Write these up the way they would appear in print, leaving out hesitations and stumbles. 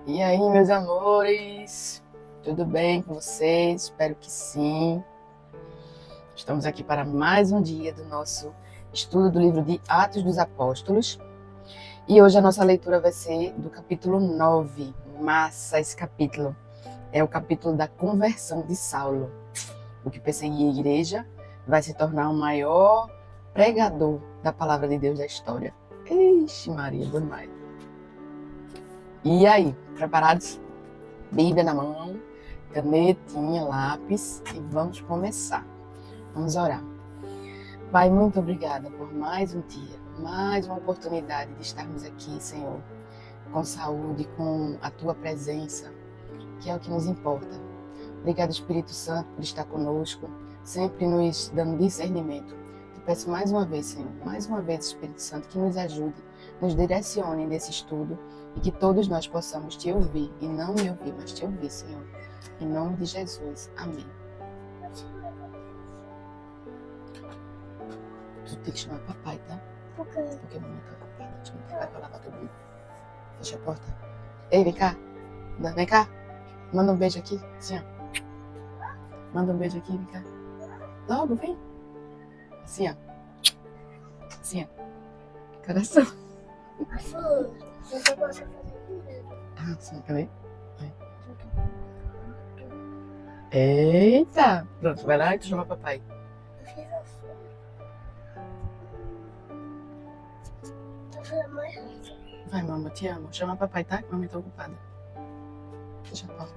E aí, meus amores, tudo bem com vocês? Espero que sim. Estamos aqui para mais um dia do nosso estudo do livro de Atos dos Apóstolos. E hoje a nossa leitura vai ser do capítulo 9. Massa esse capítulo. É o capítulo da conversão de Saulo. O que perseguia a igreja vai se tornar o maior pregador da palavra de Deus da história. Ixi, Maria, bom demais. E aí, preparados? Bíblia na mão, canetinha, lápis e vamos começar. Vamos orar. Pai, muito obrigada por mais um dia, mais uma oportunidade de estarmos aqui, Senhor, com saúde, com a Tua presença, que é o que nos importa. Obrigada, Espírito Santo, por estar conosco, sempre nos dando discernimento. Te peço mais uma vez, Senhor, mais uma vez, Espírito Santo, que nos ajude, nos direcione nesse estudo e que todos nós possamos Te ouvir, e não me ouvir, mas Te ouvir, Senhor. Em nome de Jesus. Amém. Tu tem que chamar papai, tá? Por quê? Porque a mamãe tá ocupada. Chama papai pra lavar todo mundo. Fecha a porta. Ei, vem cá. Vem cá. Manda um beijo aqui. Assim, ó. Manda um beijo aqui, vem cá. Logo, vem. Assim, ó. Assim, ó. Coração. Assim, você gosta de fazer Ah, sim, quer ver? Vai. Eita! Pronto, vai lá e tu chama papai. Eu fiz assim. Tô fazendo mais rápido. Vai, mamãe, te amo. Chama papai, tá? Que mamãe tá ocupada. Fecha a porta.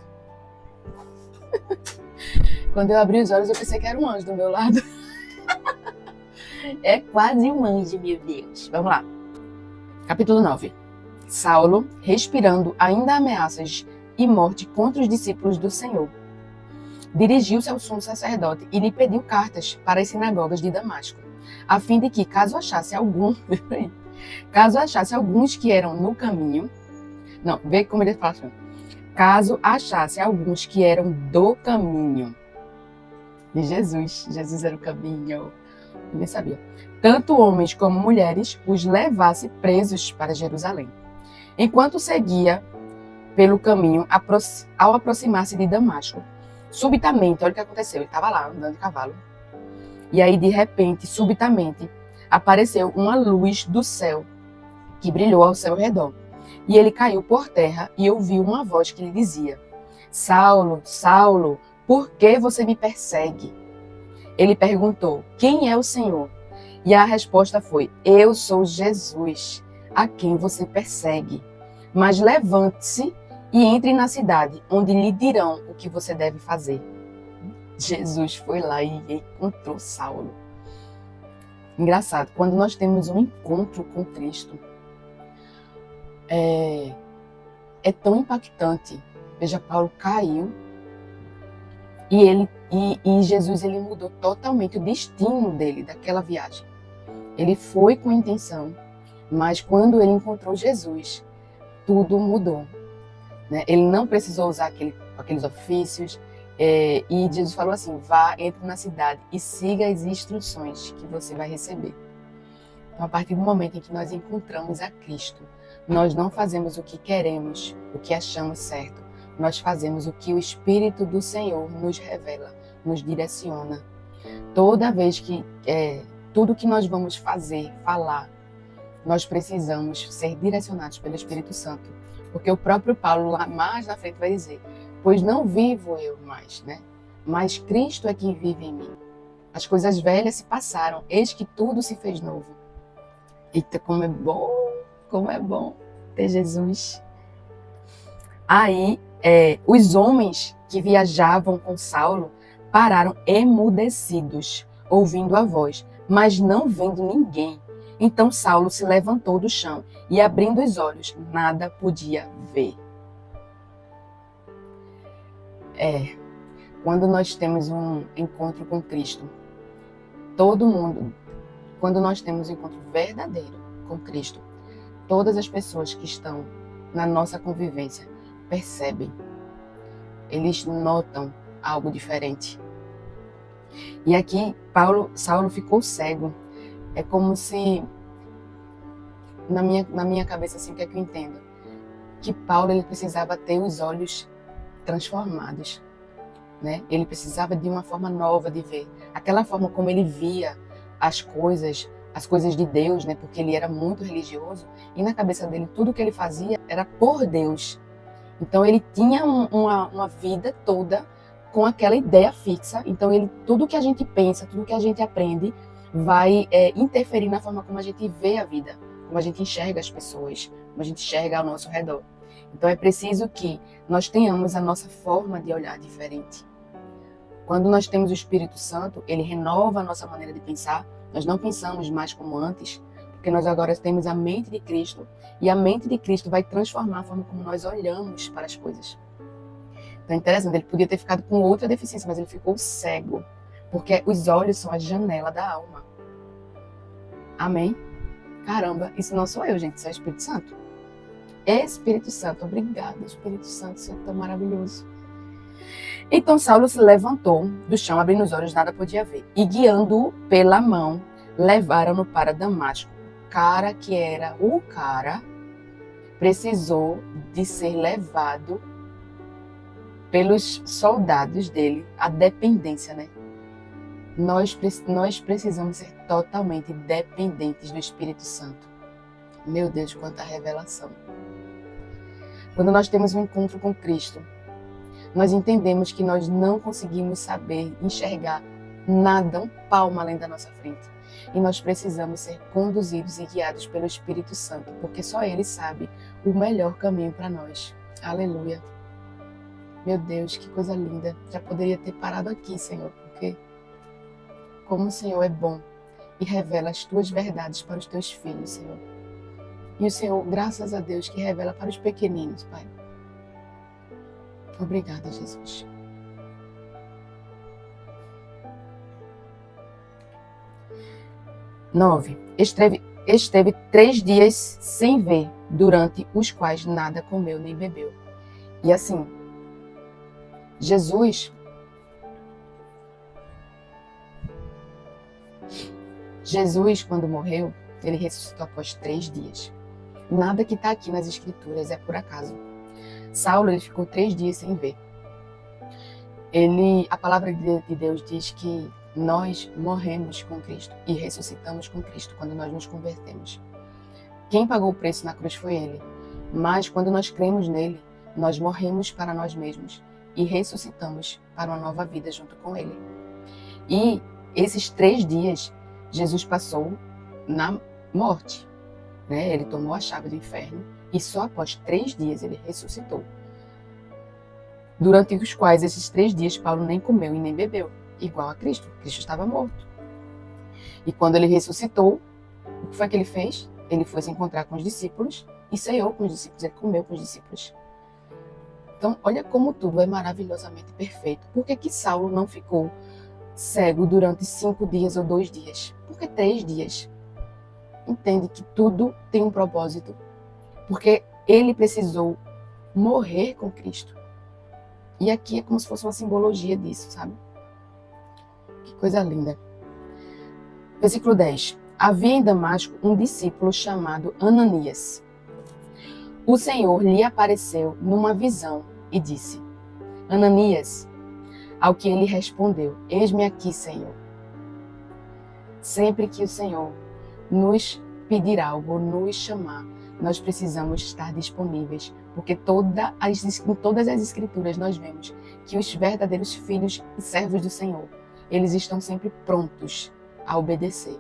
Quando eu abri os olhos, eu pensei que era um anjo do meu lado. É quase um anjo, meu Deus. Vamos lá. Capítulo 9. Saulo, respirando ainda ameaças e morte contra os discípulos do Senhor, dirigiu-se ao sumo sacerdote e lhe pediu cartas para as sinagogas de Damasco, a fim de que, caso achasse alguns que eram no caminho, não, vê como ele fala assim, caso achasse alguns que eram do caminho de Jesus era o caminho, ninguém sabia, tanto homens como mulheres, os levasse presos para Jerusalém. Enquanto seguia pelo caminho, ao aproximar-se de Damasco, subitamente, olha o que aconteceu, ele estava lá andando de cavalo, e aí de repente, subitamente, apareceu uma luz do céu, que brilhou ao seu redor, e ele caiu por terra e ouviu uma voz que lhe dizia: Saulo, Saulo, por que você me persegue? Ele perguntou: quem é o Senhor? E a resposta foi: eu sou Jesus, a quem você persegue. Mas levante-se e entre na cidade, onde lhe dirão o que você deve fazer. Jesus foi lá e encontrou Saulo. Engraçado, quando nós temos um encontro com Cristo, é tão impactante. Veja, Paulo caiu e Jesus ele mudou totalmente o destino dele, daquela viagem. Ele foi com intenção, mas quando ele encontrou Jesus, tudo mudou. Né? Ele não precisou usar aqueles ofícios, e Jesus falou assim: vá, entre na cidade e siga as instruções que você vai receber. Então, a partir do momento em que nós encontramos a Cristo, nós não fazemos o que queremos, o que achamos certo, nós fazemos o que o Espírito do Senhor nos revela, nos direciona. Toda vez que tudo que nós vamos fazer, falar, nós precisamos ser direcionados pelo Espírito Santo. Porque o próprio Paulo, lá mais na frente, vai dizer: pois não vivo eu mais, né? Mas Cristo é quem vive em mim. As coisas velhas se passaram, eis que tudo se fez novo. Eita, como é bom ter Jesus. Aí, os homens que viajavam com Saulo pararam emudecidos, ouvindo a voz, mas não vendo ninguém. Então Saulo se levantou do chão e, abrindo os olhos, nada podia ver. Quando nós temos um encontro com Cristo, quando nós temos um encontro verdadeiro com Cristo, todas as pessoas que estão na nossa convivência percebem. Eles notam algo diferente. E aqui, Saulo ficou cego. É como se, na minha cabeça, assim, o que é que eu entendo? que Paulo ele precisava ter os olhos transformados, né? Ele precisava de uma forma nova de ver, aquela forma como ele via as coisas de Deus, né? Porque ele era muito religioso e na cabeça dele tudo que ele fazia era por Deus. Então ele tinha uma vida toda com aquela ideia fixa. Então tudo que a gente pensa, tudo que a gente aprende vai interferir na forma como a gente vê a vida, como a gente enxerga as pessoas, como a gente enxerga ao nosso redor. Então é preciso que nós tenhamos a nossa forma de olhar diferente. Quando nós temos o Espírito Santo, ele renova a nossa maneira de pensar. Nós não pensamos mais como antes, porque nós agora temos a mente de Cristo, e a mente de Cristo vai transformar a forma como nós olhamos para as coisas. Então é interessante, ele podia ter ficado com outra deficiência, mas ele ficou cego, porque os olhos são a janela da alma. Amém? Caramba, isso não sou eu, gente, isso é o Espírito Santo. Espírito Santo, obrigada, Espírito Santo, Senhor tão maravilhoso. Então Saulo se levantou do chão, abrindo os olhos, nada podia ver. E guiando-o pela mão, levaram-no para Damasco. O cara precisou de ser levado pelos soldados dele, a dependência, né? Nós precisamos ser totalmente dependentes do Espírito Santo. Meu Deus, quanta revelação. Quando nós temos um encontro com Cristo, nós entendemos que nós não conseguimos saber, enxergar nada, um palmo além da nossa frente. E nós precisamos ser conduzidos e guiados pelo Espírito Santo, porque só Ele sabe o melhor caminho para nós. Aleluia. Meu Deus, que coisa linda. Já poderia ter parado aqui, Senhor, porque como o Senhor é bom e revela as tuas verdades para os teus filhos, Senhor. E o Senhor, graças a Deus, que revela para os pequeninos, Pai. Obrigada, Jesus. Nove. Esteve 3 dias sem ver, durante os quais nada comeu nem bebeu. E assim, Jesus, quando morreu, ele ressuscitou após 3 dias. Nada que está aqui nas Escrituras é por acaso. Saulo, ele ficou 3 dias sem ver. A palavra de Deus diz que nós morremos com Cristo e ressuscitamos com Cristo quando nós nos convertemos. Quem pagou o preço na cruz foi Ele. Mas quando nós cremos nele, nós morremos para nós mesmos e ressuscitamos para uma nova vida junto com Ele. E esses 3 dias, Jesus passou na morte, né? Ele tomou a chave do inferno e só após 3 dias ele ressuscitou. Durante os quais esses 3 dias Paulo nem comeu e nem bebeu, igual a Cristo. Cristo estava morto. E quando ele ressuscitou, o que foi que ele fez? Ele foi se encontrar com os discípulos e ceiou com os discípulos, ele comeu com os discípulos. Então, olha como tudo é maravilhosamente perfeito. Por que Saulo não ficou cego durante 5 dias ou 2 dias? Por que 3 dias? Entende que tudo tem um propósito. Porque ele precisou morrer com Cristo. E aqui é como se fosse uma simbologia disso, sabe? Que coisa linda. Versículo 10. Havia em Damasco um discípulo chamado Ananias. O Senhor lhe apareceu numa visão e disse: Ananias. Ao que ele respondeu: Eis-me aqui, Senhor. Sempre que o Senhor nos pedir algo, nos chamar, nós precisamos estar disponíveis, porque em todas as Escrituras nós vemos que os verdadeiros filhos e servos do Senhor, eles estão sempre prontos a obedecer.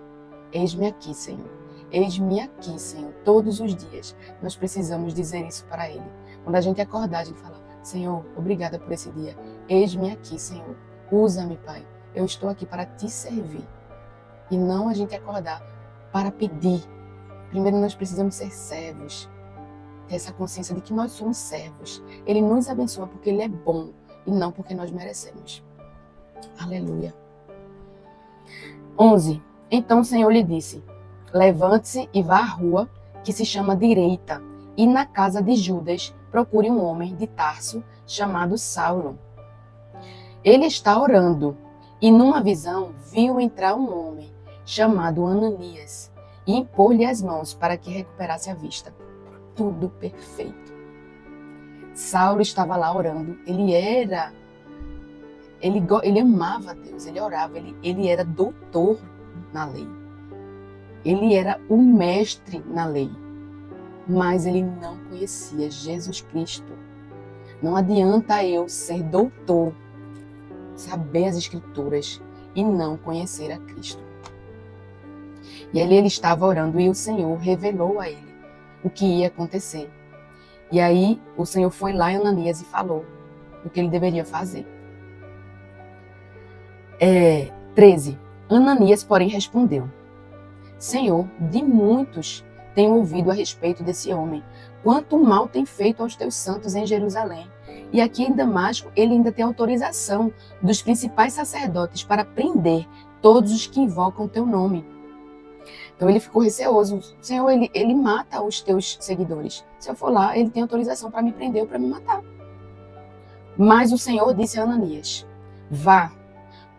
Eis-me aqui, Senhor. Eis-me aqui, Senhor. Todos os dias nós precisamos dizer isso para Ele. Quando a gente acordar, a gente fala: Senhor, obrigada por esse dia. Eis-me aqui, Senhor. Usa-me, Pai. Eu estou aqui para te servir. E não a gente acordar para pedir. Primeiro nós precisamos ser servos. Ter essa consciência de que nós somos servos. Ele nos abençoa porque Ele é bom e não porque nós merecemos. Aleluia. 11. Então o Senhor lhe disse: Levante-se e vá à rua que se chama Direita, e na casa de Judas procure um homem de Tarso chamado Saulo. Ele está orando, e numa visão viu entrar um homem chamado Ananias e impor-lhe as mãos para que recuperasse a vista. Tudo perfeito. Saulo estava lá orando. Ele amava Deus, ele orava, ele era doutor na lei. Ele era o mestre na lei. Mas ele não conhecia Jesus Cristo. Não adianta eu ser doutor, saber as Escrituras e não conhecer a Cristo. E ali ele estava orando e o Senhor revelou a ele o que ia acontecer. E aí o Senhor foi lá em Ananias e falou o que ele deveria fazer. 13. Ananias, porém, respondeu: Senhor, de muitos tenho ouvido a respeito desse homem, quanto mal tem feito aos teus santos em Jerusalém. E aqui em Damasco, ele ainda tem autorização dos principais sacerdotes para prender todos os que invocam o teu nome. Então ele ficou receoso. Senhor, ele mata os teus seguidores. Se eu for lá, ele tem autorização para me prender ou para me matar. Mas o Senhor disse a Ananias: vá,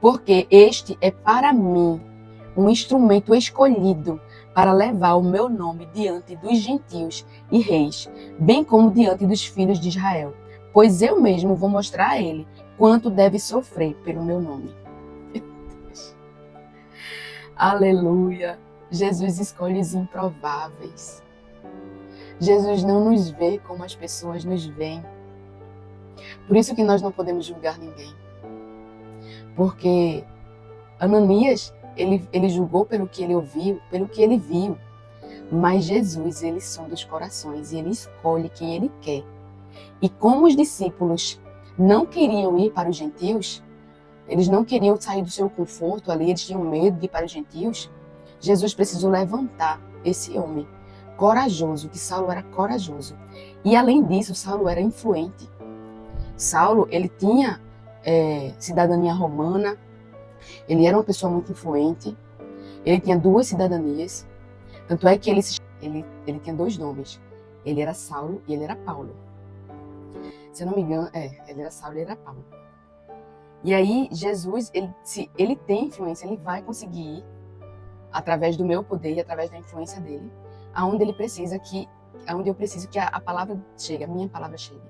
porque este é para mim um instrumento escolhido para levar o meu nome diante dos gentios e reis, bem como diante dos filhos de Israel, pois eu mesmo vou mostrar a ele quanto deve sofrer pelo meu nome. Aleluia! Jesus escolhe os improváveis. Jesus não nos vê como as pessoas nos veem. Por isso que nós não podemos julgar ninguém. Porque Ananias, ele julgou pelo que ele ouviu, pelo que ele viu. Mas Jesus, ele sonda os corações e ele escolhe quem ele quer. E como os discípulos não queriam ir para os gentios, eles não queriam sair do seu conforto ali, eles tinham medo de ir para os gentios, Jesus precisou levantar esse homem corajoso, que Saulo era corajoso. E além disso, Saulo era influente. Saulo, ele tinha cidadania romana, ele era uma pessoa muito influente, ele tinha 2 cidadanias, tanto é que ele tinha 2 nomes, ele era Saulo e ele era Paulo. Se eu não me engano, ele era Saulo e ele era Paulo. E aí, Jesus, se ele tem influência, ele vai conseguir ir, através do meu poder e através da influência dele, aonde eu preciso que a palavra chegue, a minha palavra chegue.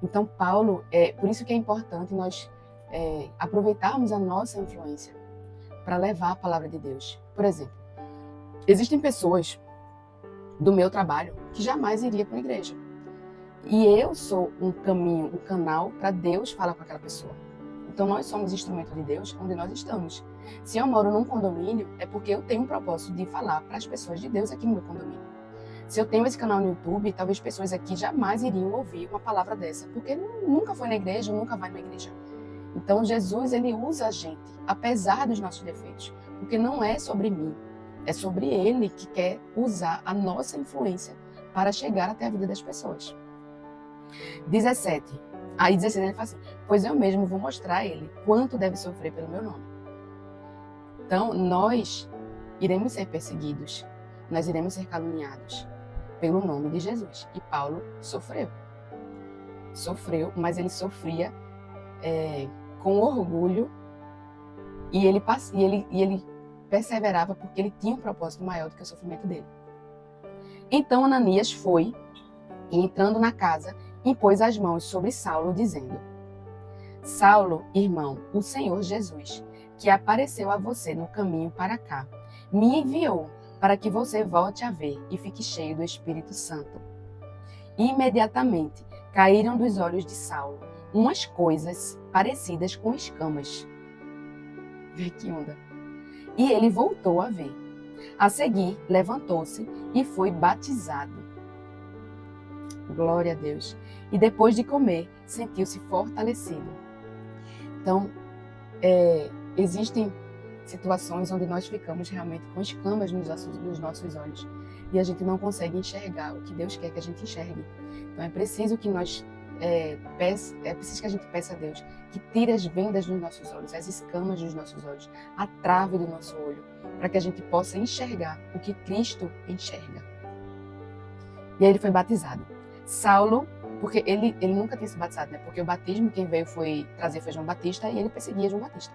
Então, Paulo, por isso que é importante nós aproveitarmos a nossa influência para levar a palavra de Deus. Por exemplo, existem pessoas do meu trabalho que jamais iriam para a igreja. E eu sou um caminho, um canal para Deus falar com aquela pessoa. Então, nós somos instrumento de Deus onde nós estamos. Se eu moro num condomínio, é porque eu tenho um propósito de falar para as pessoas de Deus aqui no meu condomínio. Se eu tenho esse canal no YouTube, talvez pessoas aqui jamais iriam ouvir uma palavra dessa, porque nunca foi na igreja, nunca vai na igreja. Então, Jesus, ele usa a gente, apesar dos nossos defeitos, porque não é sobre mim, é sobre ele que quer usar a nossa influência para chegar até a vida das pessoas. 17. Aí 16 ele fala assim: pois eu mesmo vou mostrar a ele quanto deve sofrer pelo meu nome. Então, nós iremos ser perseguidos, nós iremos ser caluniados pelo nome de Jesus. E Paulo sofreu. Sofreu, mas ele sofria com orgulho e ele perseverava porque ele tinha um propósito maior do que o sofrimento dele. Então Ananias foi, e entrando na casa, impôs as mãos sobre Saulo, dizendo: Saulo, irmão, o Senhor Jesus, que apareceu a você no caminho para cá, me enviou para que você volte a ver e fique cheio do Espírito Santo. Imediatamente caíram dos olhos de Saulo umas coisas parecidas com escamas. Vê que onda. E ele voltou a ver. A seguir, levantou-se e foi batizado. Glória a Deus. E depois de comer, sentiu-se fortalecido. Então, existem situações onde nós ficamos realmente com escamas nos nossos olhos e a gente não consegue enxergar o que Deus quer que a gente enxergue. Então, é preciso que nós preciso que a gente peça a Deus que tire as vendas dos nossos olhos, as escamas dos nossos olhos, a trave do nosso olho, para que a gente possa enxergar o que Cristo enxerga. E aí ele foi batizado. Saulo, porque ele nunca tinha se batizado, né? Porque o batismo, quem veio foi trazer foi João Batista e ele perseguia João Batista.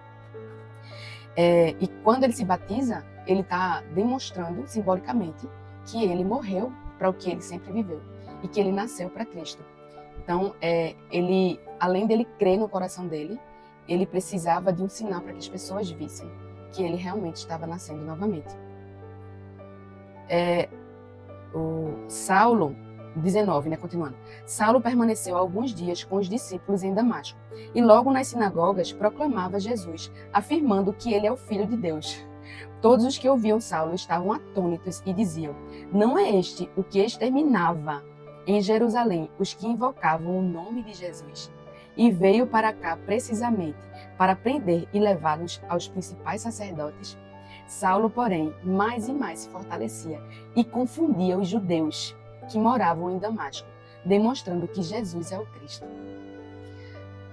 E quando ele se batiza, ele está demonstrando simbolicamente que ele morreu para o que ele sempre viveu e que ele nasceu para Cristo. Então, ele, além dele crer no coração dele, ele precisava de um sinal para que as pessoas vissem que ele realmente estava nascendo novamente. O Saulo, 19, continuando. Saulo permaneceu alguns dias com os discípulos em Damasco e logo nas sinagogas proclamava Jesus, afirmando que ele é o Filho de Deus. Todos os que ouviam Saulo estavam atônitos e diziam: não é este o que exterminava em Jerusalém os que invocavam o nome de Jesus? E veio para cá precisamente para prender e levá-los aos principais sacerdotes. Saulo, porém, mais e mais se fortalecia e confundia os judeus que moravam em Damasco, demonstrando que Jesus é o Cristo.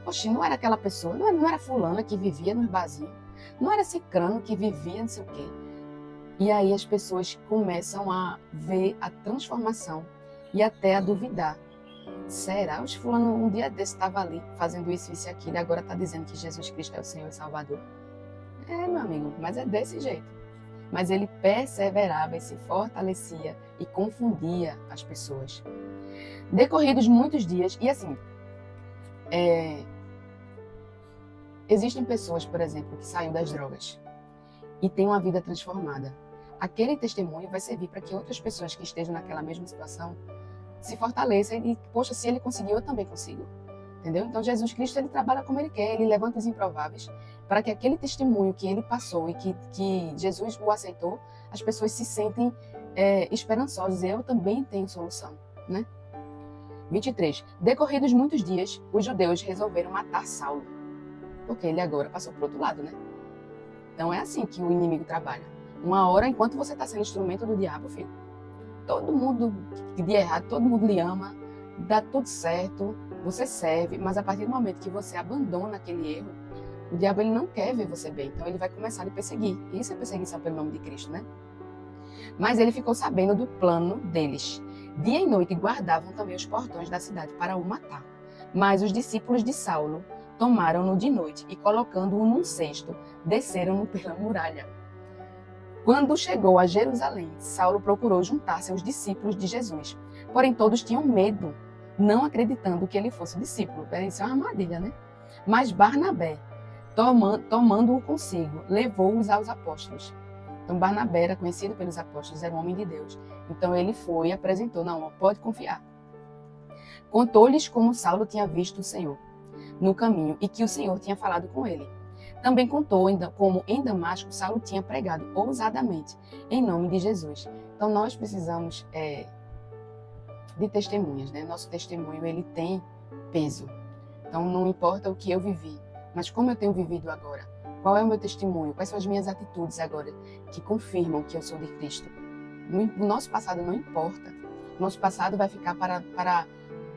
Oxe, não era aquela pessoa, não era fulana que vivia nos barzinhos, não era cicrano que vivia não sei o quê. E aí as pessoas começam a ver a transformação e até a duvidar. Será? Os fulano um dia desse estava ali fazendo isso e aquilo e agora está dizendo que Jesus Cristo é o Senhor e Salvador? Meu amigo, mas é desse jeito. Mas ele perseverava e se fortalecia e confundia as pessoas. Decorridos muitos dias, e assim, existem pessoas, por exemplo, que saem das drogas e têm uma vida transformada. Aquele testemunho vai servir para que outras pessoas que estejam naquela mesma situação se fortaleçam e, poxa, se ele conseguiu, eu também consigo. Entendeu? Então, Jesus Cristo, ele trabalha como ele quer, ele levanta os improváveis para que aquele testemunho que ele passou e que Jesus o aceitou, as pessoas se sentem esperançosas e eu também tenho solução, né? 23. Decorridos muitos dias, os judeus resolveram matar Saulo, porque ele agora passou para o outro lado, né? Então é assim que o inimigo trabalha. Uma hora, enquanto você está sendo instrumento do diabo, filho, todo mundo de errado, todo mundo lhe ama, dá tudo certo, você serve, mas a partir do momento que você abandona aquele erro, o diabo ele não quer ver você bem, então ele vai começar a lhe perseguir. Isso é perseguição pelo nome de Cristo, né? Mas ele ficou sabendo do plano deles. Dia e noite guardavam também os portões da cidade para o matar. Mas os discípulos de Saulo tomaram-no de noite e, colocando-o num cesto, desceram-no pela muralha. Quando chegou a Jerusalém, Saulo procurou juntar-se aos discípulos de Jesus. Porém, todos tinham medo, não acreditando que ele fosse discípulo. Isso é uma armadilha, né? Mas Barnabé, tomando-o consigo, levou-os aos apóstolos. Então, Barnabé era conhecido pelos apóstolos, era um homem de Deus. Então, ele foi e apresentou, não, pode confiar. Contou-lhes como Saulo tinha visto o Senhor no caminho e que o Senhor tinha falado com ele. Também contou como em Damasco Saulo tinha pregado ousadamente em nome de Jesus. Então, nós precisamos de testemunhas, né? Nosso testemunho, ele tem peso. Então, não importa o que eu vivi, mas como eu tenho vivido agora. Qual é o meu testemunho? Quais são as minhas atitudes agora que confirmam que eu sou de Cristo? O nosso passado não importa. O nosso passado vai ficar para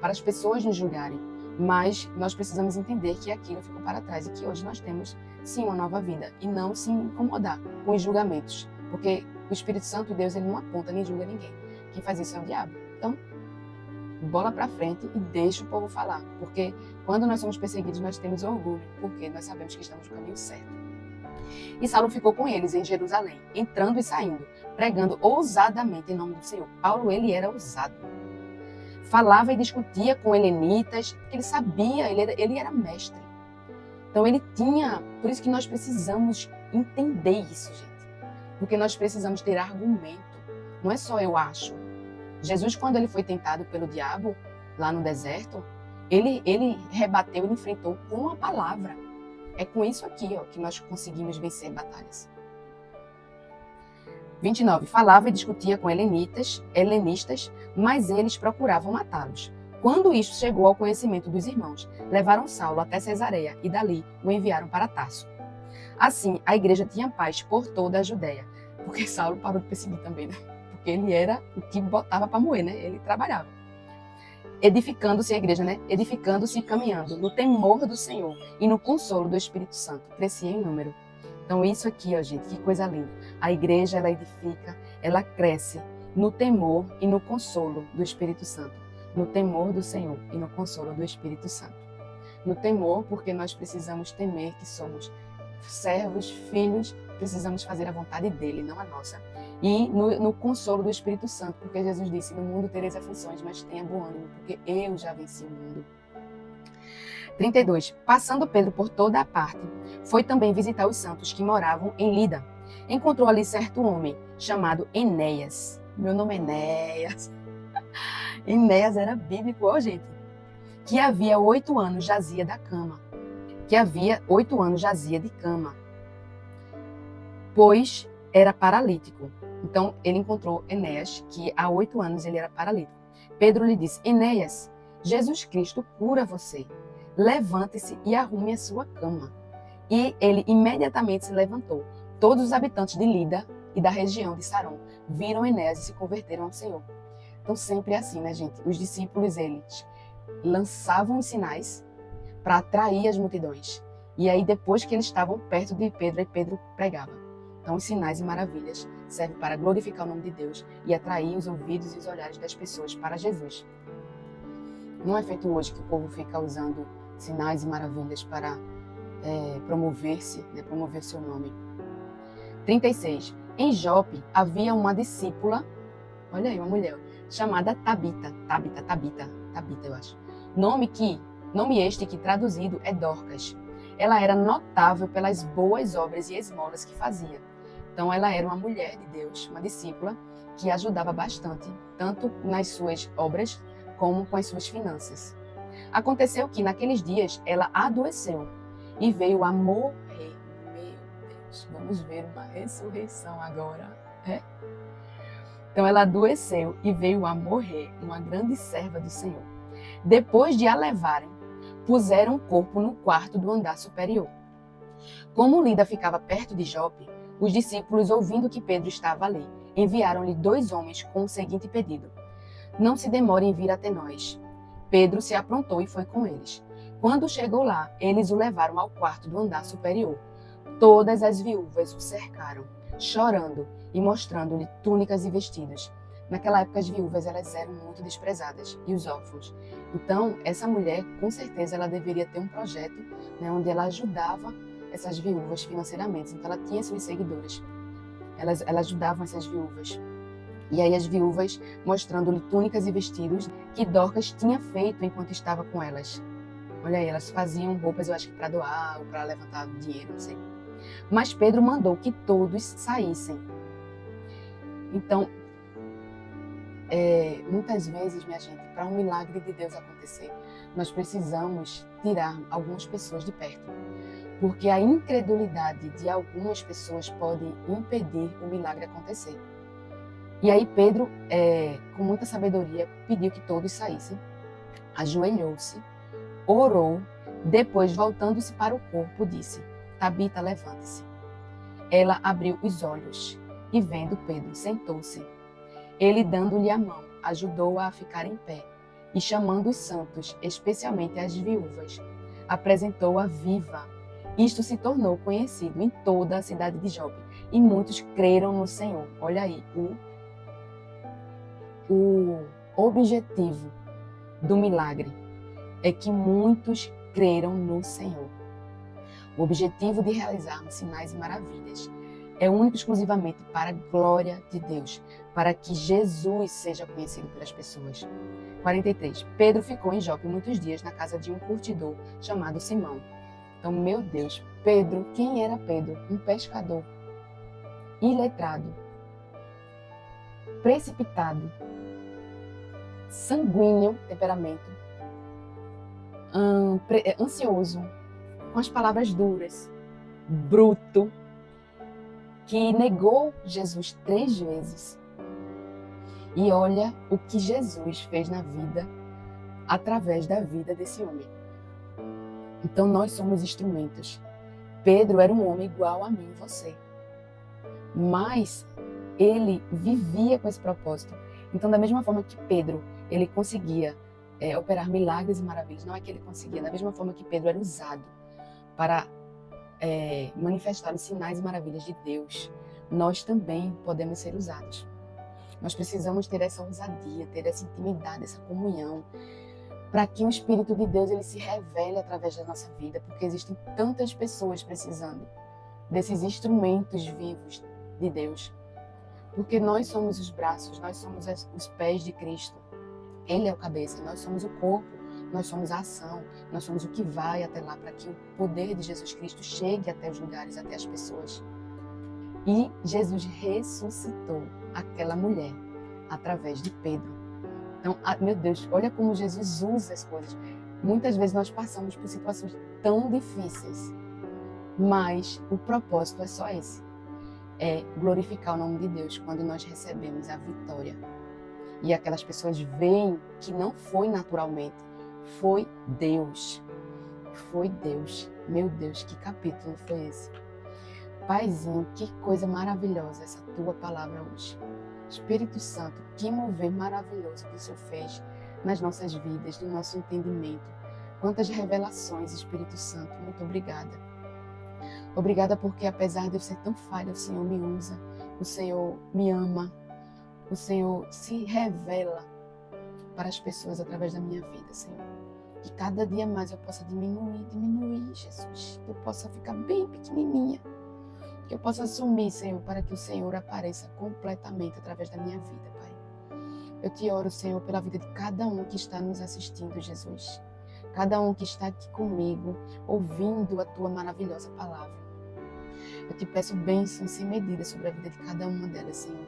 as pessoas nos julgarem. Mas nós precisamos entender que aquilo ficou para trás e que hoje nós temos, sim, uma nova vida. E não se incomodar com os julgamentos. Porque o Espírito Santo, Deus, ele não aponta nem julga ninguém. Quem faz isso é o diabo. Então, bola para frente e deixa o povo falar. Porque quando nós somos perseguidos, nós temos orgulho. Porque nós sabemos que estamos no caminho certo. E Saulo ficou com eles em Jerusalém, entrando e saindo, pregando ousadamente em nome do Senhor. Paulo, ele era ousado. Falava e discutia com helenitas, porque ele sabia, ele era mestre. Então ele tinha, por isso que nós precisamos entender isso, gente. Porque nós precisamos ter argumento. Não é só eu acho. Jesus, quando ele foi tentado pelo diabo, lá no deserto, ele rebateu, ele enfrentou com a palavra. É com isso aqui, que nós conseguimos vencer batalhas. 29. Falava e discutia com helenistas, mas eles procuravam matá-los. Quando isto chegou ao conhecimento dos irmãos, levaram Saulo até Cesareia e dali o enviaram para Tarso. Assim, a igreja tinha paz por toda a Judéia, porque Saulo parou de perseguir também, né? Porque ele era o que botava para moer, né? Ele trabalhava. Edificando-se a igreja, né? Edificando-se e caminhando no temor do Senhor e no consolo do Espírito Santo. Crescia em número. Então isso aqui, gente, que coisa linda. A igreja, ela edifica, ela cresce no temor e no consolo do Espírito Santo. No temor do Senhor e no consolo do Espírito Santo. No temor, porque nós precisamos temer que somos servos, filhos, precisamos fazer a vontade dele, não a nossa. e no consolo do Espírito Santo, porque Jesus disse, no mundo tereis aflições, mas tenha bom ânimo, porque eu já venci o mundo. 32. Passando Pedro por toda a parte, foi também visitar os santos que moravam em Lida. Encontrou ali certo homem, chamado Enéas. Meu nome é Enéas. Enéas era bíblico, ó gente. Que havia 8 anos jazia da cama. Que havia 8 anos jazia de cama, pois era paralítico. Então, ele encontrou Enéas, que há 8 anos ele era paralítico. Pedro lhe disse, Enéas, Jesus Cristo cura você. Levante-se e arrume a sua cama. E ele imediatamente se levantou. Todos os habitantes de Lida e da região de Saron viram Enéas e se converteram ao Senhor. Então, sempre é assim, né, gente? Os discípulos, eles lançavam os sinais para atrair as multidões. E aí, depois que eles estavam perto de Pedro, aí Pedro pregava. Então, os sinais e maravilhas servem para glorificar o nome de Deus e atrair os ouvidos e os olhares das pessoas para Jesus. Não é feito hoje que o povo fica usando sinais e maravilhas para promover-se, né, promover seu nome. 36. Em Jope havia uma discípula, olha aí, uma mulher, chamada Tabita, eu acho. Nome este que traduzido é Dorcas. Ela era notável pelas boas obras e esmolas que fazia. Então ela era uma mulher de Deus, uma discípula que ajudava bastante, tanto nas suas obras como com as suas finanças. Aconteceu que naqueles dias ela adoeceu e veio a morrer. Meu Deus, vamos ver uma ressurreição agora. Então ela adoeceu e veio a morrer, uma grande serva do Senhor. Depois de a levarem, puseram o corpo no quarto do andar superior. Como Lida ficava perto de Jope, os discípulos, ouvindo que Pedro estava ali, enviaram-lhe 2 homens com o seguinte pedido: não se demore em vir até nós. Pedro se aprontou e foi com eles. Quando chegou lá, eles o levaram ao quarto do andar superior. Todas as viúvas o cercaram, chorando e mostrando-lhe túnicas e vestidos. Naquela época, as viúvas elas eram muito desprezadas, e os órfãos. Então, essa mulher, com certeza, ela deveria ter um projeto, né, onde ela ajudava essas viúvas financeiramente. Então, ela tinha suas seguidoras. Elas ajudavam essas viúvas. E aí as viúvas mostrando-lhe túnicas e vestidos que Dorcas tinha feito enquanto estava com elas. Olha aí, elas faziam roupas, eu acho que para doar ou para levantar dinheiro, não sei. Mas Pedro mandou que todos saíssem. Então, muitas vezes, minha gente, para um milagre de Deus acontecer, nós precisamos tirar algumas pessoas de perto. Porque a incredulidade de algumas pessoas pode impedir o milagre acontecer. E aí Pedro, com muita sabedoria, pediu que todos saíssem, ajoelhou-se, orou, depois, voltando-se para o corpo, disse: Tabita, levante-se. Ela abriu os olhos e, vendo Pedro, sentou-se. Ele, dando-lhe a mão, ajudou-a a ficar em pé e, chamando os santos, especialmente as viúvas, apresentou-a viva. Isto se tornou conhecido em toda a cidade de Jope e muitos creram no Senhor. Olha aí, o objetivo do milagre é que muitos creram no Senhor. O objetivo de realizarmos sinais e maravilhas é único e exclusivamente para a glória de Deus, para que Jesus seja conhecido pelas pessoas. 43. Pedro ficou em Jope muitos dias na casa de um curtidor chamado Simão. Então, meu Deus, Pedro, quem era Pedro? Um pescador, iletrado, precipitado, sanguíneo, temperamento, ansioso, com as palavras duras, bruto, que negou Jesus 3 vezes. E olha o que Jesus fez na vida, através da vida desse homem. Então nós somos instrumentos. Pedro era um homem igual a mim e você. Mas ele vivia com esse propósito. Então, da mesma forma que Pedro, ele conseguia operar milagres e maravilhas, não é que ele conseguia, da mesma forma que Pedro era usado para manifestar os sinais e maravilhas de Deus, nós também podemos ser usados. Nós precisamos ter essa ousadia, ter essa intimidade, essa comunhão, para que o Espírito de Deus ele se revele através da nossa vida, porque existem tantas pessoas precisando desses instrumentos vivos de Deus, Porque nós somos os braços, nós somos os pés de Cristo. Ele é o cabeça, nós somos o corpo, nós somos a ação, nós somos o que vai até lá para que o poder de Jesus Cristo chegue até os lugares, até as pessoas. E Jesus ressuscitou aquela mulher através de Pedro. Então, meu Deus, olha como Jesus usa as coisas. Muitas vezes nós passamos por situações tão difíceis, mas o propósito é só esse. É glorificar o nome de Deus quando nós recebemos a vitória. E aquelas pessoas veem que não foi naturalmente, foi Deus. Foi Deus. Meu Deus, que capítulo foi esse? Paizinho, que coisa maravilhosa essa tua palavra hoje. Espírito Santo, que mover maravilhoso que o Senhor fez nas nossas vidas, no nosso entendimento. Quantas revelações, Espírito Santo, muito obrigada. Obrigada porque apesar de eu ser tão falha, o Senhor me usa, o Senhor me ama, o Senhor se revela para as pessoas através da minha vida, Senhor. Que cada dia mais eu possa diminuir, Jesus. Que eu possa ficar bem pequenininha. Que eu possa assumir, Senhor, para que o Senhor apareça completamente através da minha vida, Pai. Eu te oro, Senhor, pela vida de cada um que está nos assistindo, Jesus. Cada um que está aqui comigo, ouvindo a tua maravilhosa palavra. Eu te peço bênçãos sem medida sobre a vida de cada uma delas, Senhor.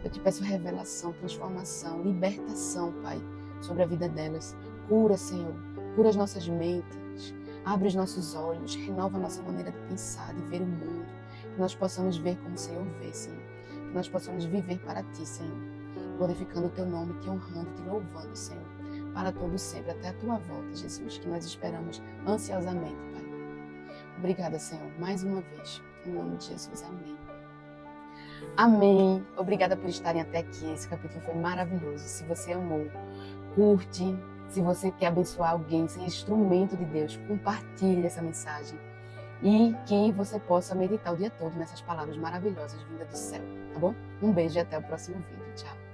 Eu te peço revelação, transformação, libertação, Pai, sobre a vida delas. Cura, Senhor. Cura as nossas mentes. Abre os nossos olhos. Renova a nossa maneira de pensar, de ver o mundo. Que nós possamos ver como o Senhor vê, Senhor. Que nós possamos viver para Ti, Senhor. Glorificando o Teu nome, Te honrando, Te louvando, Senhor. Para todo sempre, até a Tua volta, Jesus. Que nós esperamos ansiosamente, Pai. Obrigada, Senhor, mais uma vez. Em nome de Jesus, amém. Amém. Obrigada por estarem até aqui. Esse capítulo foi maravilhoso. Se você amou, curte. Se você quer abençoar alguém, ser instrumento de Deus, compartilhe essa mensagem. E que você possa meditar o dia todo nessas palavras maravilhosas vindas do céu, tá bom? Um beijo e até o próximo vídeo. Tchau.